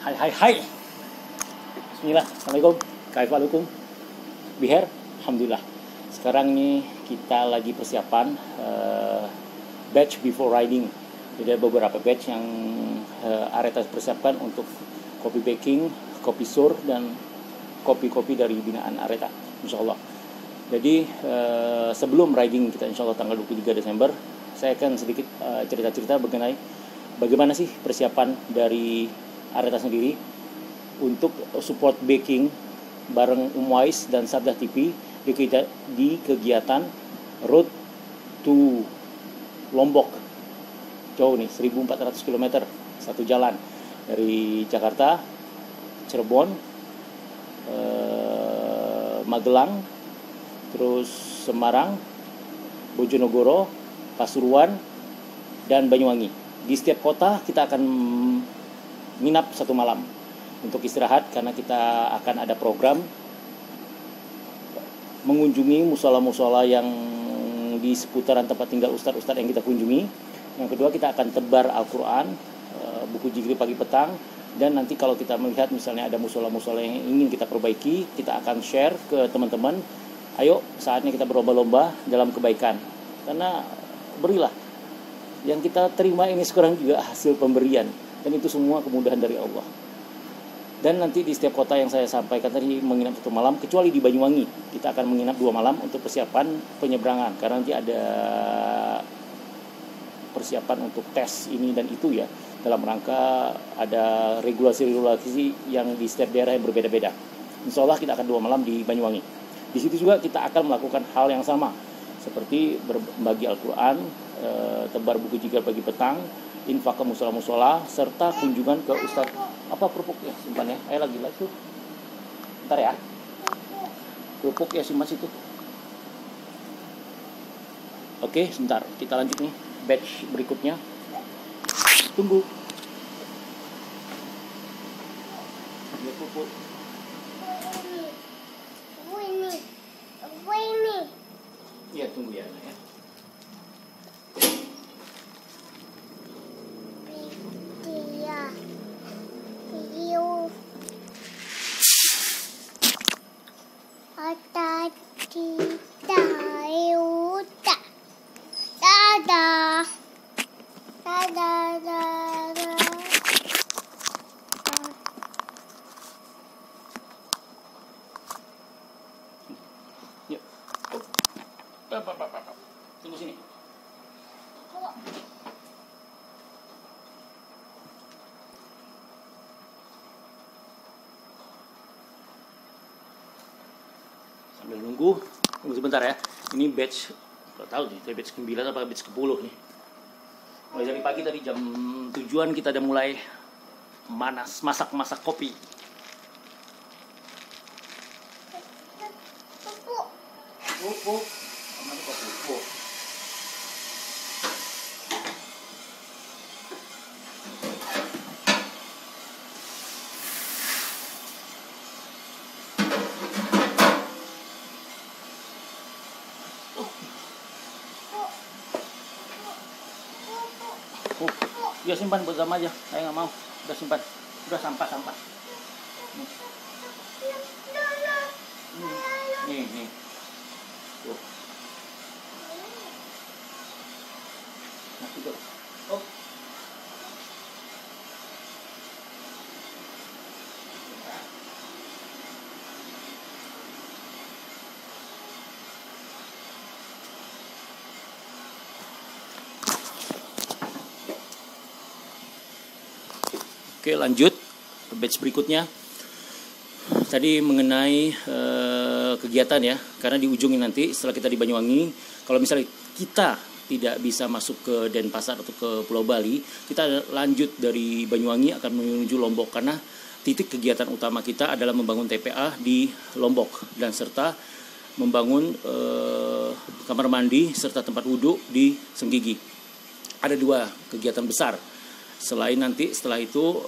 Hai. Bismillah. Assalamualaikum. Kaifalukum. Biher. Alhamdulillah. Sekarang nih kita lagi persiapan batch before riding. Jadi ada beberapa batch yang Areta persiapkan untuk kopi baking, kopi sur, dan kopi-kopi dari binaan Areta, insyaallah. Jadi sebelum riding kita insyaallah tanggal 23 Desember, saya akan sedikit cerita-cerita mengenai bagaimana sih persiapan dari Areta sendiri untuk support baking bareng Wise dan Sabda TV di kegiatan Road to Lombok. Jauh nih, 1400 km satu jalan dari Jakarta, Cirebon, Magelang, terus Semarang, Bojonegoro, Pasuruan, dan Banyuwangi. Di setiap kota kita akan nginap satu malam untuk istirahat, karena kita akan ada program mengunjungi musola-musola yang di seputaran tempat tinggal ustadz-ustadz yang kita kunjungi. Yang kedua, kita akan tebar Al-Quran, buku zikir pagi petang, dan nanti kalau kita melihat misalnya ada musola-musola yang ingin kita perbaiki, kita akan share ke teman-teman. Ayo, saatnya kita berlomba-lomba dalam kebaikan, karena berilah. Yang kita terima ini sekarang juga hasil pemberian, dan itu semua kemudahan dari Allah. Dan nanti di setiap kota yang saya sampaikan tadi menginap satu malam, kecuali di Banyuwangi kita akan menginap 2 malam untuk persiapan penyeberangan, karena nanti ada persiapan untuk tes ini dan itu ya, dalam rangka ada regulasi-regulasi yang di setiap daerah yang berbeda-beda. Insya Allah kita akan 2 malam di Banyuwangi. Di situ juga kita akan melakukan hal yang sama, seperti berbagi Al-Quran, tebar buku zikir pagi petang, infak ke musola-musola, serta kunjungan ke ustadz. Apa kerupuk ya, simpan ya, lagi live tuh, bentar ya, kerupuk ya simpan situ. Oke, sebentar, kita lanjut nih batch berikutnya. Tunggu. Ya, kerupuk. Iya, tunggu ya. Tunggu sini. Sambil tunggu sebentar ya. Ini batch, nggak tahu nih, batch 9 apa batch ke-10 nih. Mulai dari pagi tadi jam 7-an kita udah mulai masak kopi. Pupuk. Mana kok pupuk? Ya simpan buat Zama aja, saya nggak mau. Udah simpan, udah sampah. Nih. Tuh. Masih tuh. Oh. Oke, lanjut ke batch berikutnya. Tadi mengenai kegiatan ya, karena di ujungnya nanti setelah kita di Banyuwangi, kalau misalnya kita tidak bisa masuk ke Denpasar atau ke Pulau Bali, kita lanjut dari Banyuwangi akan menuju Lombok, karena titik kegiatan utama kita adalah membangun TPA di Lombok dan serta membangun kamar mandi serta tempat wudhu di Senggigi. Ada 2 kegiatan besar. Selain nanti setelah itu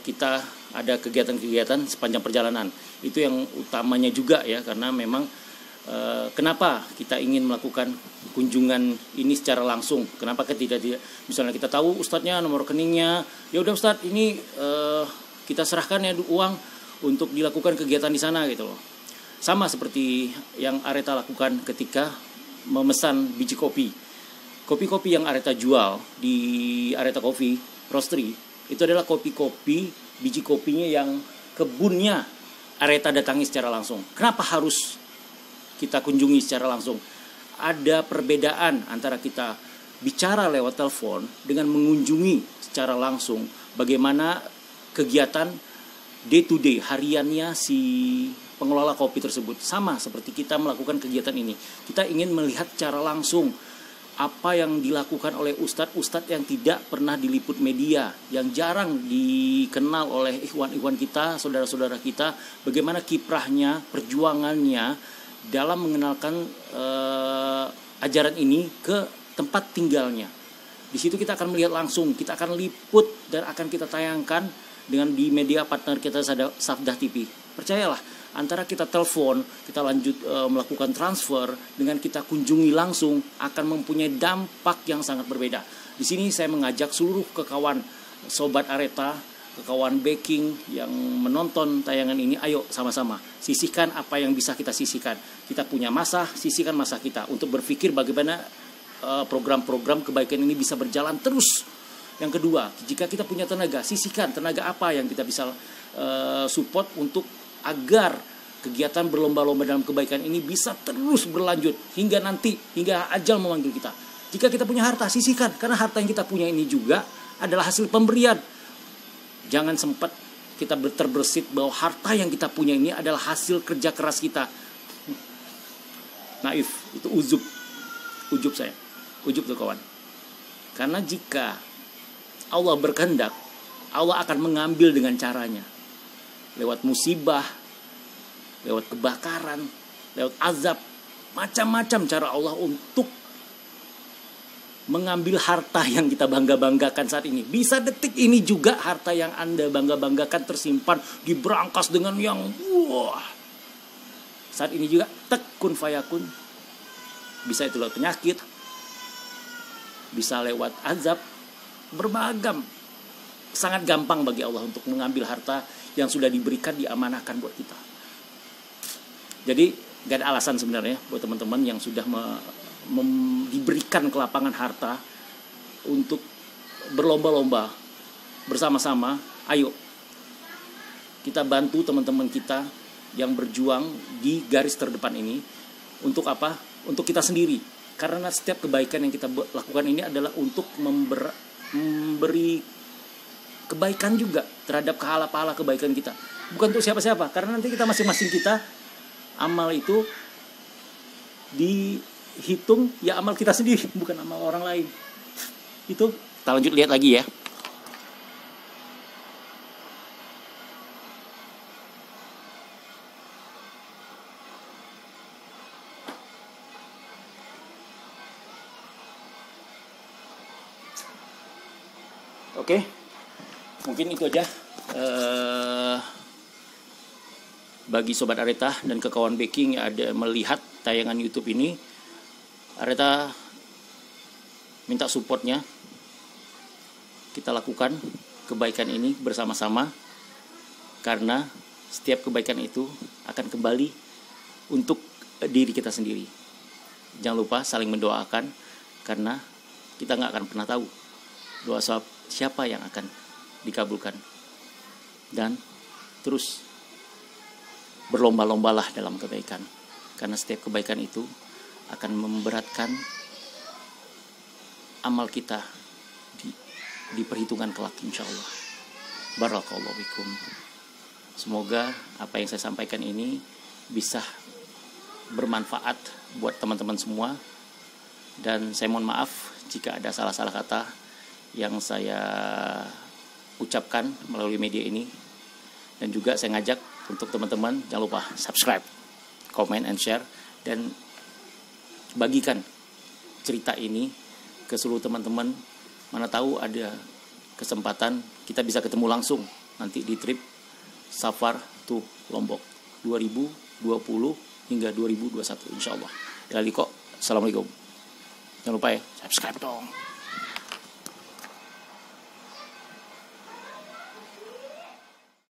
kita ada kegiatan-kegiatan sepanjang perjalanan. Itu yang utamanya juga ya, karena memang kenapa kita ingin melakukan kunjungan ini secara langsung. Kenapa tidak misalnya kita tahu ustadznya nomor rekeningnya, ya udah ustadz ini kita serahkan ya uang untuk dilakukan kegiatan di sana gitu loh. Sama seperti yang Areta lakukan ketika memesan biji kopi. Kopi-kopi yang Areta jual di Areta Coffee Roastery itu adalah kopi-kopi, biji kopinya yang kebunnya Areta datangi secara langsung. Kenapa harus kita kunjungi secara langsung? Ada perbedaan antara kita bicara lewat telepon dengan mengunjungi secara langsung. Bagaimana kegiatan day to day hariannya si pengelola kopi tersebut. Sama seperti kita melakukan kegiatan ini. Kita ingin melihat secara langsung apa yang dilakukan oleh ustadz-ustadz yang tidak pernah diliput media, yang jarang dikenal oleh ikhwan-ikhwan kita, saudara-saudara kita, bagaimana kiprahnya, perjuangannya dalam mengenalkan ajaran ini ke tempat tinggalnya. Di situ kita akan melihat langsung, kita akan liput dan akan kita tayangkan dengan di media partner kita Safdah TV. Percayalah, antara kita telepon, kita lanjut melakukan transfer, dengan kita kunjungi langsung akan mempunyai dampak yang sangat berbeda. Di sini saya mengajak seluruh kekawan sobat Areta, kekawan baking yang menonton tayangan ini, ayo sama-sama sisihkan apa yang bisa kita sisihkan. Kita punya masa, sisihkan masa kita untuk berpikir bagaimana program-program kebaikan ini bisa berjalan terus. Yang kedua, jika kita punya tenaga, sisihkan tenaga apa yang kita bisa support untuk agar kegiatan berlomba-lomba dalam kebaikan ini bisa terus berlanjut hingga nanti, hingga ajal memanggil kita. Jika kita punya harta, sisihkan, karena harta yang kita punya ini juga adalah hasil pemberian. Jangan sempat kita terbersit bahwa harta yang kita punya ini adalah hasil kerja keras kita. Naif, itu ujub saya, ujub tuh kawan. Karena jika Allah berkehendak, Allah akan mengambil dengan caranya. Lewat musibah, lewat kebakaran, lewat azab, macam-macam cara Allah untuk mengambil harta yang kita bangga-banggakan saat ini. Bisa detik ini juga harta yang Anda bangga-banggakan tersimpan di berangkas dengan yang wah. Saat ini juga tekun fayakun. Bisa itu lewat penyakit, bisa lewat azab, beragam. Sangat gampang bagi Allah untuk mengambil harta yang sudah diberikan, diamanahkan buat kita. Jadi gak ada alasan sebenarnya buat teman-teman yang sudah diberikan kelapangan harta untuk berlomba-lomba bersama-sama. Ayo kita bantu teman-teman kita yang berjuang di garis terdepan ini. Untuk apa? Untuk kita sendiri. Karena setiap kebaikan yang kita lakukan ini adalah untuk memberi kebaikan juga terhadap pahala kebaikan kita. Bukan untuk siapa-siapa, karena nanti kita masing-masing kita amal itu dihitung ya amal kita sendiri, bukan amal orang lain. Itu kita lanjut lihat lagi ya. Oke, mungkin itu aja bagi Sobat Areta dan kekawan baking yang ada melihat tayangan YouTube ini. Areta minta supportnya. Kita lakukan kebaikan ini bersama-sama, karena setiap kebaikan itu akan kembali untuk diri kita sendiri. Jangan lupa saling mendoakan, karena kita nggak akan pernah tahu doa siapa yang akan dikabulkan. Dan terus berlomba-lombalah dalam kebaikan, karena setiap kebaikan itu akan memberatkan amal kita di perhitungan kelak, insyaallah. Barakallahu fikum. Semoga apa yang saya sampaikan ini bisa bermanfaat buat teman-teman semua, dan saya mohon maaf jika ada salah-salah kata yang saya ucapkan melalui media ini. Dan juga saya ngajak untuk teman-teman jangan lupa subscribe, comment and share, dan bagikan cerita ini ke seluruh teman-teman. Mana tahu ada kesempatan kita bisa ketemu langsung nanti di trip Safar to Lombok 2020 hingga 2021 insyaallah. Assalamualaikum. Jangan lupa ya subscribe dong.